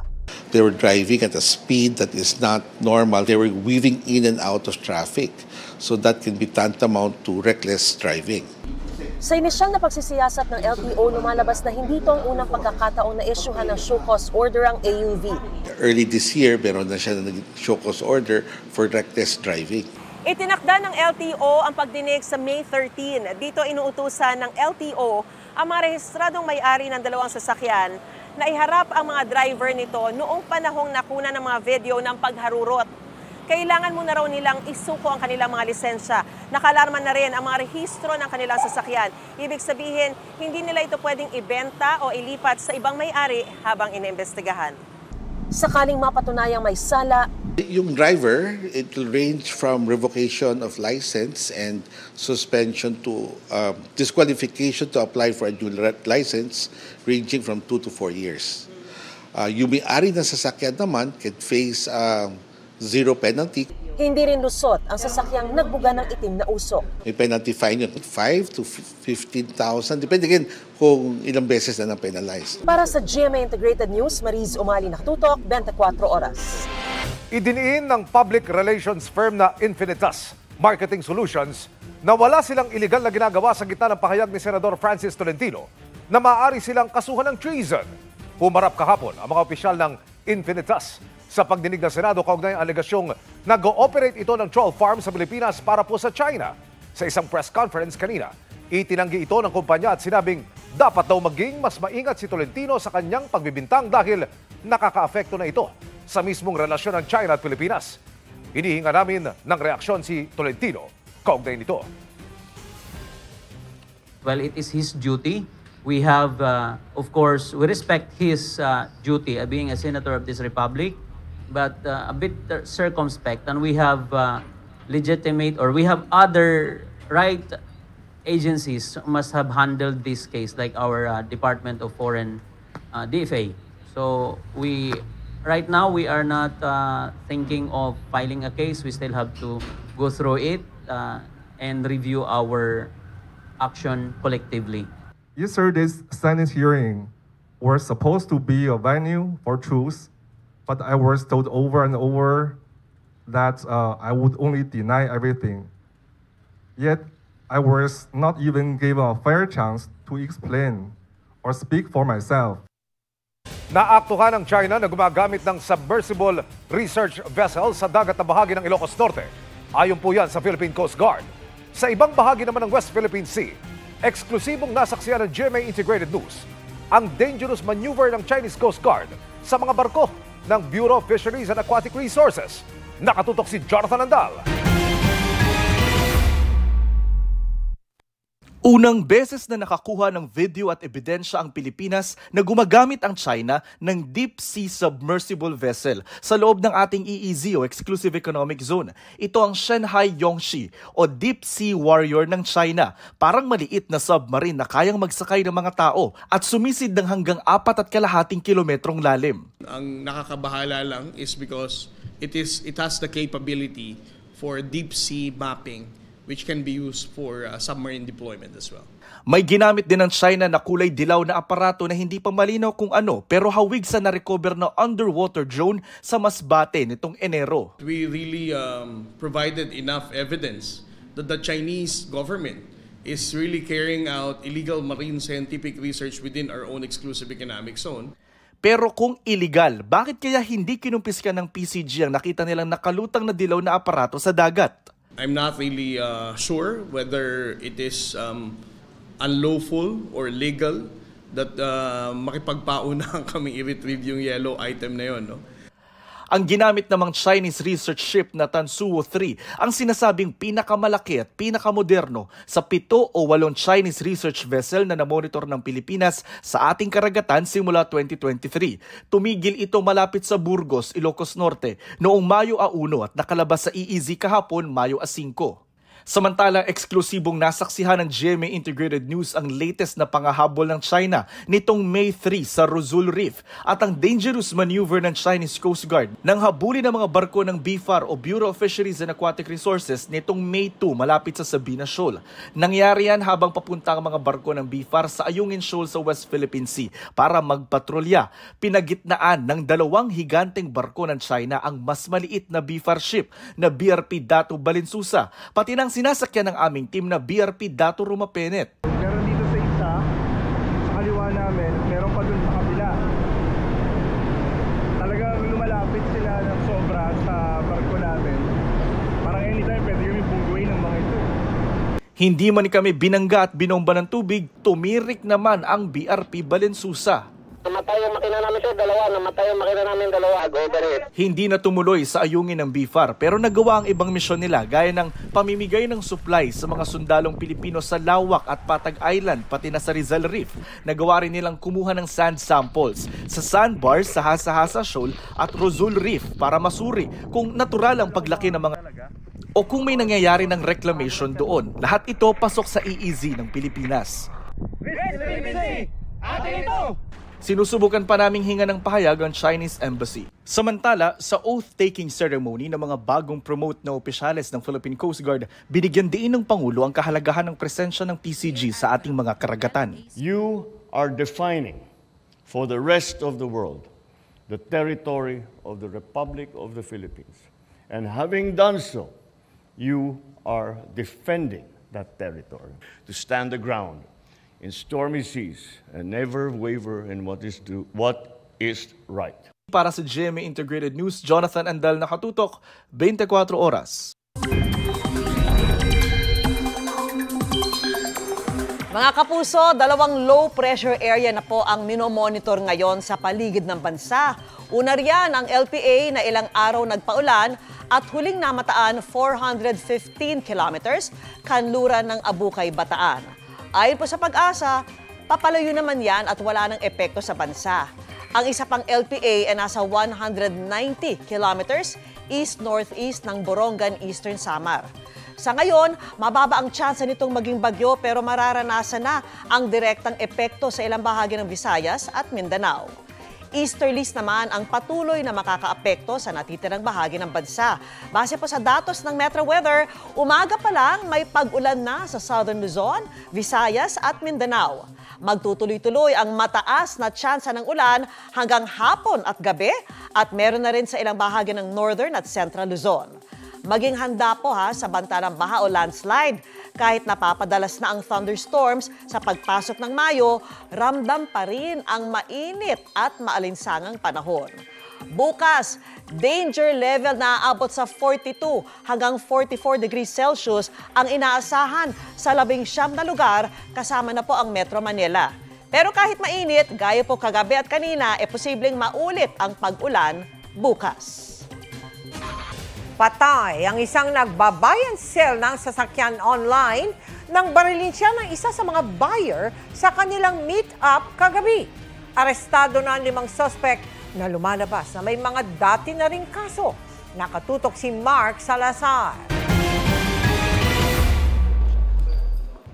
They were driving at a speed that is not normal. They were weaving in and out of traffic. So that can be tantamount to reckless driving. Sa inisyal na pagsisiyasat ng LTO, lumalabas na hindi ito ang unang pagkakataon na isyuhan ng show cause order ang AUV. Early this year, meron na siya na show cause order for reckless driving. Itinakda ng LTO ang pagdinig sa May 13. Dito inuutusan ng LTO ang mga rehistradong may-ari ng dalawang sasakyan na iharap ang mga driver nito noong panahong nakuna ng mga video ng pagharurot. Kailangan muna raw nilang isuko ang kanilang mga lisensya. Nakalarma na rin ang mga rehistro ng kanilang sasakyan. Ibig sabihin, hindi nila ito pwedeng ibenta o ilipat sa ibang may-ari habang inimbestigahan. Sakaling mapatunayang may sala, Yung driver, it will range from revocation of license and suspension to disqualification to apply for a dual license, ranging from 2 to 4 years. Yung may-ari ng sasakyan naman can face zero penalty. hindi rin lusot ang sasakyang nagbuga ng itim na usok. May penalty fine yun, 5 to 15,000. Depende din kung ilang beses na na-penalize. Para sa GMA Integrated News, Mariz Umali, nakatutok, 24 oras. Idiniin ng public relations firm na Infinitas Marketing Solutions na wala silang iligal na ginagawa sa gitna ng pahayag ni Senador Francis Tolentino na maaari silang kasuhan ng treason. Humarap kahapon ang mga opisyal ng Infinitas sa pagdinig ng Senado kaugnay ang alegasyong nag-ooperate ito ng troll farm sa Pilipinas para po sa China. Sa isang press conference kanina, itinanggi ito ng kumpanya at sinabing dapat daw maging mas maingat si Tolentino sa kanyang pagbibintang dahil nakaka-apekto na ito sa mismong relasyon ng China at Pilipinas. Hinihinga namin ng reaksyon si Tolentino kaugnay nito. Well, it is his duty. We have, of course, we respect his duty being a senator of this republic, but a bit circumspect, and we have legitimate, or we have other right agencies must have handled this case, like our Department of Foreign DFA. So right now we are not thinking of filing a case. We still have to go through it and review our action collectively. Yes, sir, this Senate hearing was supposed to be a venue for truth, but I was told over and over that I would only deny everything. Yet, I was not even given a fair chance to explain or speak for myself. Naaktuhan ng China na gumagamit ng submersible research vessel sa dagat na bahagi ng Ilocos Norte. Ayon po yan sa Philippine Coast Guard. Sa ibang bahagi naman ng West Philippine Sea, eksklusibong nasaksiyan ng GMA Integrated News ang dangerous maneuver ng Chinese Coast Guard sa mga barko ng Bureau of Fisheries and Aquatic Resources. Nakatutok si Jonathan Andal. Unang beses na nakakuha ng video at ebidensya ang Pilipinas na gumagamit ang China ng deep sea submersible vessel sa loob ng ating EEZ o Exclusive Economic Zone. Ito ang Shanghai Yongshi o Deep Sea Warrior ng China. Parang maliit na submarine na kayang magsakay ng mga tao at sumisid ng hanggang 4.5 kilometrong lalim. Ang nakakabahala lang is because it has the capability for deep sea mapping, which can be used for submarine deployment as well. May ginamit din ng China na kulay dilaw na aparato na hindi pa malinaw kung ano pero hawig sa na-recover na underwater drone sa Masbate nitong Enero. We really provided enough evidence that the Chinese government is really carrying out illegal marine scientific research within our own exclusive economic zone. Pero kung illegal, bakit kaya hindi kinumpiskan ng PCG ang nakita nilang nakalutang na dilaw na aparato sa dagat? I'm not really sure whether it is unlawful or legal that makipagpauna kami i-retrieve yung yellow item na yun. No? Ang ginamit namang Chinese research ship na Tansuo 3 ang sinasabing pinakamalaki at pinakamoderno sa 7 o 8 Chinese research vessel na namonitor ng Pilipinas sa ating karagatan simula 2023. Tumigil ito malapit sa Burgos, Ilocos Norte noong Mayo 1 at nakalabas sa EEZ kahapon Mayo 5. Samantalang eksklusibong nasaksihan ng GMA Integrated News ang latest na pangahabol ng China nitong May 3 sa Rosul Reef at ang dangerous maneuver ng Chinese Coast Guard nang habulin ng mga barko ng BFAR o Bureau of Fisheries and Aquatic Resources nitong May 2 malapit sa Sabina Shoal. Nangyari yan habang papunta ang mga barko ng BFAR sa Ayungin Shoal sa West Philippine Sea para magpatrolya. Pinagitnaan ng 2 higanteng barko ng China ang mas maliit na BFAR ship na BRP Dato Balinsusa, pati ng sinasakyan ng aming team na BRP Dato Rumapenet. Meron dito sa isa, sa kaliwa namin, meron pa dun sa kabila. Talagang lumalapit sila ng sobra sa barko namin. Parang anytime pwede yung pungguin ng mga ito. Hindi man kami binangga at binomba ng tubig, tumirik naman ang BRP Balinsusa. Namatay ang makina namin sir, namatay ang makina namin dalawa. Hindi na tumuloy sa ayungin ng BFAR pero nagawa ang ibang misyon nila gaya ng pamimigay ng supply sa mga sundalong Pilipino sa Lawak at Patag Island pati na sa Rizal Reef. Nagawa rin nilang kumuha ng sand samples sa sandbars sa Hasa-Hasa Shoal at Rosul Reef para masuri kung natural ang paglaki ng mga o kung may nangyayari ng reclamation doon. Lahat ito pasok sa EEZ ng Pilipinas. Sinusubukan pa naming hinga ng pahayag ang Chinese Embassy. Samantala, sa oath-taking ceremony ng mga bagong promote na opisyales ng Philippine Coast Guard, binigyan din ng Pangulo ang kahalagahan ng presensya ng PCG sa ating mga karagatan. You are defining for the rest of the world the territory of the Republic of the Philippines. And having done so, you are defending that territory to stand the ground in stormy seas and never waver in what is right. Para sa GMA Integrated News, Jonathan Andal, nakatutok, 24 oras. Mga kapuso, 2 low pressure area na po ang minomonitor ngayon sa paligid ng bansa. Una riyan ang LPA na ilang araw nagpaulan at huling namataan 415 kilometers kanluran ng Abukay, Bataan. Ayon po sa Pag-asa, papalayo naman yan at wala ng epekto sa bansa. Ang isa pang LPA ay nasa 190 kilometers east-northeast ng Borongan, Eastern Samar. Sa ngayon, mababa ang tsansa nitong maging bagyo pero mararanasan na ang direktang epekto sa ilang bahagi ng Visayas at Mindanao. Easterlies naman ang patuloy na makakaapekto sa natitirang bahagi ng bansa. Base po sa datos ng Metro Weather, umaga pa lang may pag-ulan na sa Southern Luzon, Visayas at Mindanao. Magtutuloy-tuloy ang mataas na tsansa ng ulan hanggang hapon at gabi at meron na rin sa ilang bahagi ng Northern at Central Luzon. Maging handa po sa banta ng baha o landslide. Kahit napapadalas na ang thunderstorms sa pagpasok ng Mayo, ramdam pa rin ang mainit at maalinsangang panahon. Bukas, danger level na aabot sa 42 hanggang 44 degrees Celsius ang inaasahan sa 19 na lugar kasama na po ang Metro Manila. Pero kahit mainit, gaya po kagabi at kanina, posibleng maulit ang pag-ulan bukas. Patay ang isang nagbabuy and sell ng sasakyan online nang barilin siya ng isa sa mga buyer sa kanilang meet-up kagabi. Arestado na ang 5 suspect na lumalabas na may mga dati na ring kaso. Nakatutok si Mark Salazar.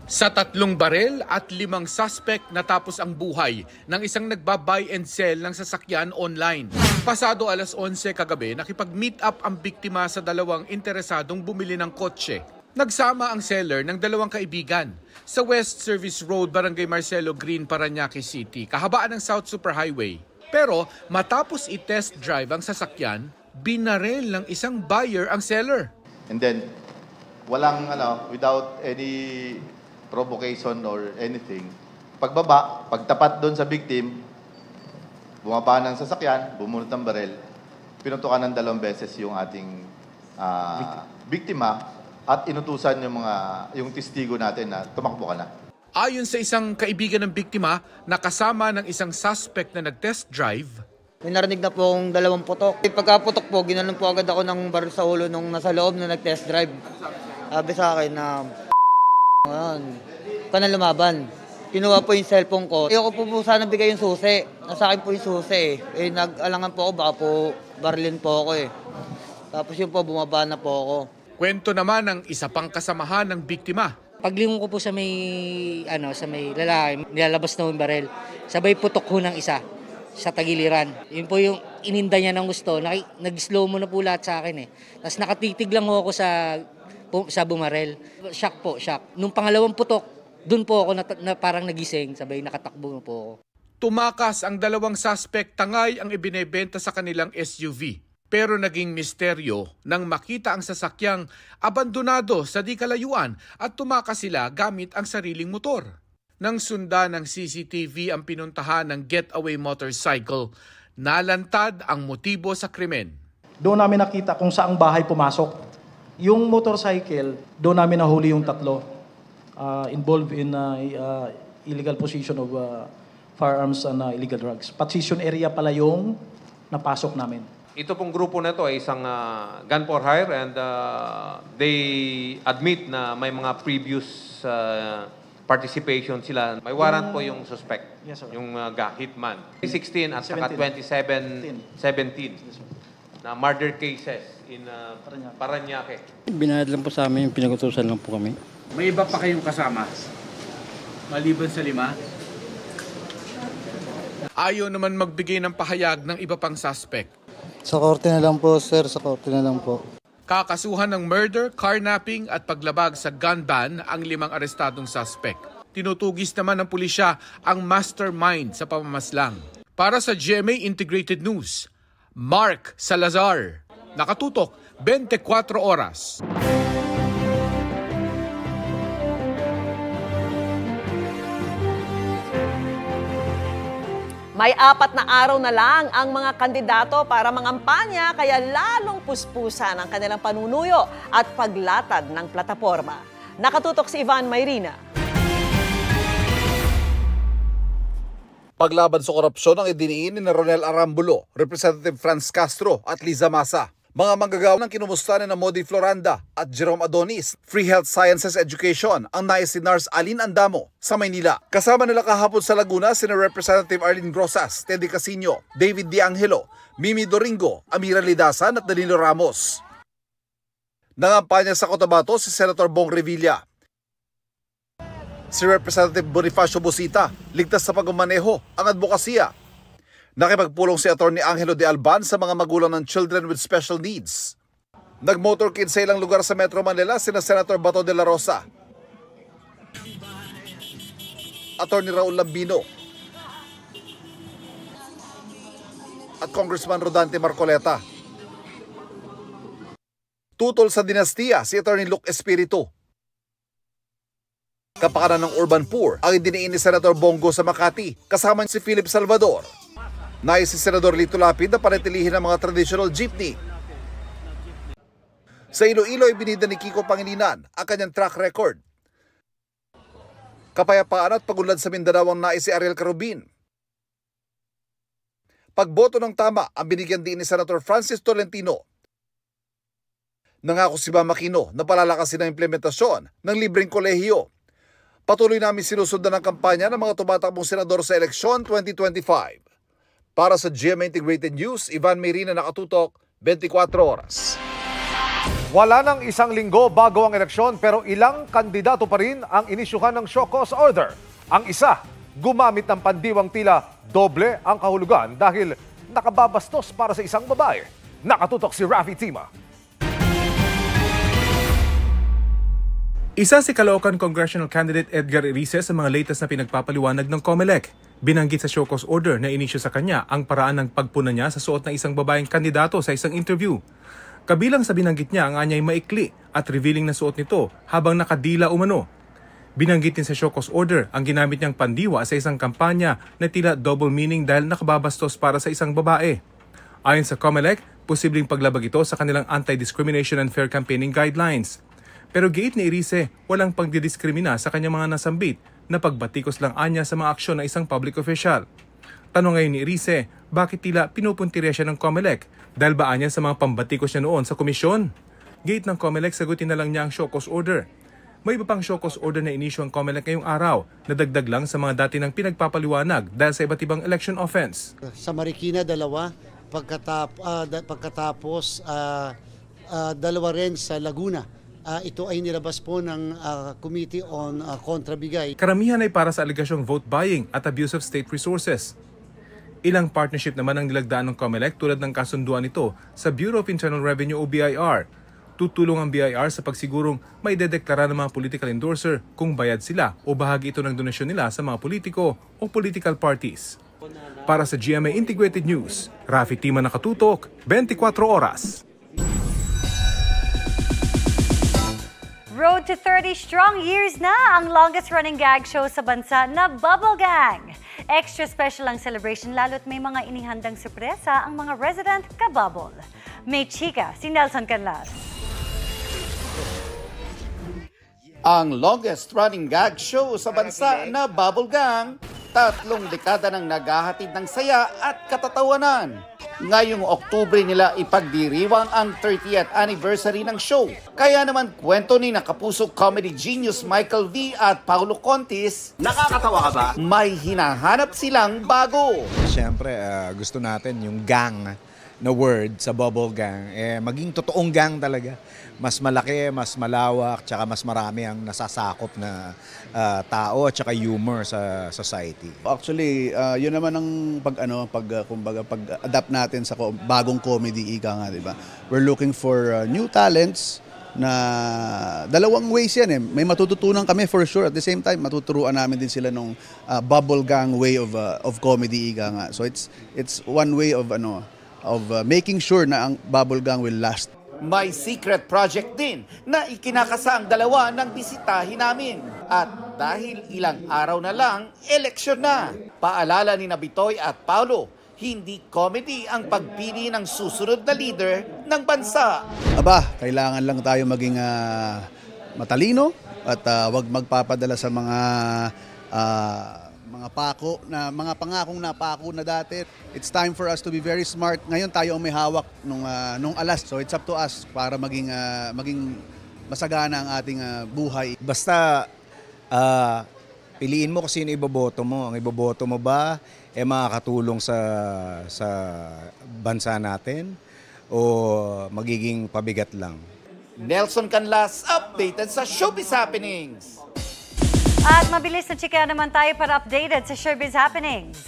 Sa 3 baril at 5 suspect natapos ang buhay ng isang nagbabuy and sell ng sasakyan online. Pasado alas 11 kagabi, nakipag-meet up ang biktima sa 2 interesadong bumili ng kotse. Nagsama ang seller ng 2 kaibigan sa West Service Road, Barangay Marcelo Green, Parañaque City, kahabaan ng South Superhighway. Pero matapos i-test drive ang sasakyan, binaril ng isang buyer ang seller. And then, without any provocation or anything, pagtapat doon sa victim, bumaba ng sasakyan, bumunot ng barel, pinutukan ng 2 beses yung ating biktima at inutusan yung testigo natin na tumakbo ka na. Ayon sa isang kaibigan ng biktima na kasama ng isang suspect na nag-test drive, may narinig na po akong 2 putok. Pagkaputok po, ginanon po agad ako ng baril sa ulo nung nasa loob na nag-test drive. Sabi sa akin na ka na lumaban. Kinuha po yung cellphone ko. Ayoko po sana bigay yung susi. Nasa akin po yung susi eh. Nag-alangan po ako, baka po barilin po ako eh. Tapos yun po, bumaba na po ako. Kwento naman ng isa pang kasamahan ng biktima. Paglingon ko po sa may lalaki, nilalabas na yung baril. Sabay putok ko ng isa sa tagiliran. Yun po yung ininda niya ng gusto. Nag-slow mo na po lahat sa akin eh. Tapos nakatitig lang ako sa bumarel. Shock. Nung pangalawang putok, dun po ako na parang nagising, sabay nakatakbo po ako. Tumakas ang 2 suspect, tangay ang ibinebenta sa kanilang SUV. Pero naging misteryo nang makita ang sasakyang abandonado sa di kalayuan at tumakas sila gamit ang sariling motor. Nang sundan ng CCTV ang pinuntahan ng getaway motorcycle, nalantad ang motibo sa krimen. Doon namin nakita kung saang bahay pumasok. Yung motorcycle, doon namin nahuli yung 3 involved in illegal possession of firearms and illegal drugs. Possession area pala yung napasok namin. Ito pong grupo na ito ay isang gun for hire and they admit na may mga previous participation sila. May warrant po yung suspect, yes, yung hitman. 2016 at saka 2017 na murder cases in Parañaque. Binayad lang po sa amin, pinagutusan lang po kami. May iba pa kayong kasama? Maliban sa 5? Ayaw naman magbigay ng pahayag ng iba pang suspect. Sa korte na lang po, sir. Sa korte na lang po. Kakasuhan ng murder, carnapping at paglabag sa gun ban ang 5 arestadong suspect. Tinutugis naman ng pulisya ang mastermind sa pamamaslang. Para sa GMA Integrated News, Mark Salazar. Nakatutok, 24 oras. May 4 na araw na lang ang mga kandidato para mangampanya kaya lalong puspusan ang kanilang panunuyo at paglatad ng plataporma. Nakatutok si Ivan Mayrina. Paglaban sa korupsyon ang idiniin ni Ronel Arambulo, Representative Franz Castro at Liza Masa. Mga manggagawa ng kinumusta na Modi Floranda at Jerome Adonis, Free Health Sciences Education ang nais si Nars Alin Andamo sa Maynila. Kasama nila kahapon sa Laguna sina Representative Arlene Grosas, Teddy Casino, David De Angelo, Mimi Doringo, Amira Lidasan at Danilo Ramos. Nangampanya sa Cotabato si Senator Bong Revilla. Si Representative Bonifacio Busita, ligtas sa pagmamaneho ang advokasya. Nakipagpulong si Atty. Angelo de Alban sa mga magulang ng children with special needs. Nag-motorcade sa ilang lugar sa Metro Manila sina Senator Bato de la Rosa, Atty. Raul Lambino at Congressman Rodante Marcoleta. Tutol sa dinastiya si Atty. Luke Espiritu. Kapakanan ng urban poor ang idiniin ni Senator Bongo sa Makati kasama si Philip Salvador. Nais si Senador Lito Lapid na panatilihin ang mga traditional jeepney. Sa Iloilo ay binida ni Kiko Pangilinan ang kanyang track record. Kapayapaan at pagunlad sa Mindanao ang nais si Ariel Carubin. Pagboto ng tama ang binigyan din ni Senator Francis Tolentino. Nangako si Mama Aquino na palalakasin ang implementasyon ng libreng kolehiyo. Patuloy namin sinusundan ang kampanya ng mga tumatakbong senador sa eleksyon 2025. Para sa GMA Integrated News, Ivan Mayrina, nakatutok, 24 oras. Wala nang isang linggo bago ang eleksyon pero ilang kandidato pa rin ang inisyuhan ng show cause order. Ang isa, gumamit ng pandiwang tila doble ang kahulugan dahil nakababastos para sa isang babae. Nakatutok si Rafi Tima. Isa si Caloocan Congressional Candidate Edgar Erice sa mga latest na pinagpapaliwanag ng COMELEC. Binanggit sa show cause order na inisyu sa kanya ang paraan ng pagpuna niya sa suot ng isang babaeng kandidato sa isang interview. Kabilang sa binanggit niya ang anyay maikli at revealing na suot nito habang nakadila umano. Binanggit din sa show cause order ang ginamit niyang pandiwa sa isang kampanya na tila double meaning dahil nakababastos para sa isang babae. Ayon sa COMELEC, posibleng paglabag ito sa kanilang Anti-Discrimination and Fair Campaigning Guidelines. Pero giit ni Erice, walang pagdidiskrimina sa kanyang mga nasambit na pagbatikos lang anya sa mga aksyon ng isang public official. Tanong ngayon ni Erice, bakit tila pinupuntirya siya ng COMELEC dahil ba anya sa mga pambatikos niya noon sa komisyon? Giit ng COMELEC, sagutin na lang niya ang show cause order. May iba pang show cause order na inisyu ang COMELEC ngayong araw na dagdag lang sa mga dati ng pinagpapaliwanag dahil sa iba't ibang election offense. Sa Marikina, 2, pagkatapos 2 rin sa Laguna. Ito ay nilabas po ng Committee on Kontrabigay. Karamihan ay para sa alegasyong vote buying at abuse of state resources. Ilang partnership naman ang nilagdaan ng COMELEC tulad ng kasunduan nito sa Bureau of Internal Revenue o BIR. Tutulong ang BIR sa pagsigurong may dedeklara ng mga political endorser kung bayad sila o bahagi ito ng donasyon nila sa mga politiko o political parties. Para sa GMA Integrated News, Rafi Tima, nakatutok, 24 oras. Road to 30 strong years na ang longest-running gag show sa bansa na Bubble Gang. Extra special ang celebration lalo't may mga inihandang sorpresa ang mga resident ka-bubble. May chika si Nelson Canlas. Ang longest-running gag show sa bansa na Bubble Gang, 3 dekada nang naghahatid ng saya at katatawanan. Ngayong Oktubre nila ipagdiriwang ang 30th anniversary ng show. Kaya naman kwento ni nakapuso comedy genius Michael V at Paulo Contis, nakakatawa ka ba? May hinahanap silang bago. Siyempre, gusto natin yung gang na word sa Bubble Gang, maging totoong gang talaga. Mas malaki, mas malawak, tsaka mas marami ang nasasakop na tao at tsaka humor sa society. Actually, yun naman ang pag-adapt natin sa bagong comedy, ika nga, di ba? We're looking for new talents na dalawang ways yan eh. May matututunan kami for sure. At the same time, matuturuan namin din sila nung Bubble Gang way of comedy, ika nga. So it's one way of making sure na ang Bubble Gang will last. May secret project din na ikinakasa ang dalawa ng bisitahin namin. At dahil ilang araw na lang, eleksyon na. Paalala ni Bitoy at Paulo, hindi comedy ang pagpili ng susunod na leader ng bansa. Kailangan lang tayo maging matalino at wag magpapadala sa mga mga pangakong napako na dati. It's time for us to be very smart. Ngayon tayo ang may hawak nung alas. So it's up to us para maging masagana ang ating buhay. Basta piliin mo kung sino iboboto mo. Ang iboboto mo ba makakatulong sa bansa natin o magiging pabigat lang? Nelson Canlas, updated sa Showbiz Happenings. At mabilis na chika naman tayo para updated sa Showbiz Happenings.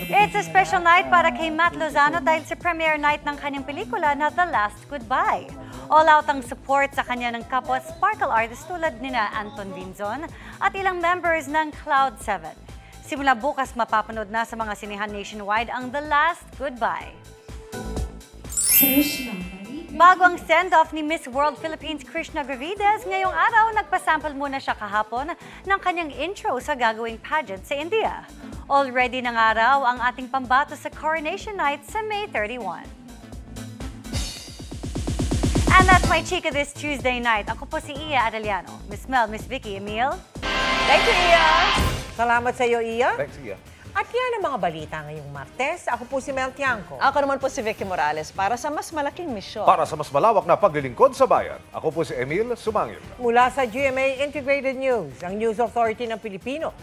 It's a special night para kay Matt Lozano dahil sa premiere night ng kanyang pelikula na The Last Goodbye. All out ang support sa kanya ng kapwa sparkle artist tulad nina Anton Vinzon at ilang members ng Cloud7. Simula bukas mapapanood na sa mga sinihan nationwide ang The Last Goodbye. Bago ang send-off ni Miss World Philippines Krishna Gravides, ngayong araw nagpasample muna siya kahapon ng kanyang intro sa gagawing pageant sa India. Already ng araw ang ating pambato sa Coronation Night sa May 31. And that's my chika this Tuesday night. Ako po si Iya Arellano. Miss Mel, Miss Vicky, Emil. Thank you, Iya. Salamat sa iyo, Iya. Thanks, Iya. At yan ang mga balita ngayong Martes. Ako po si Mel Tiangco. Ako naman po si Vicky Morales para sa mas malaking misyon. Para sa mas malawak na paglilingkod sa bayan, ako po si Emil Sumangil. Mula sa GMA Integrated News, ang News Authority ng Pilipino.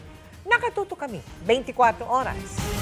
Nakatuto kami 24 oras.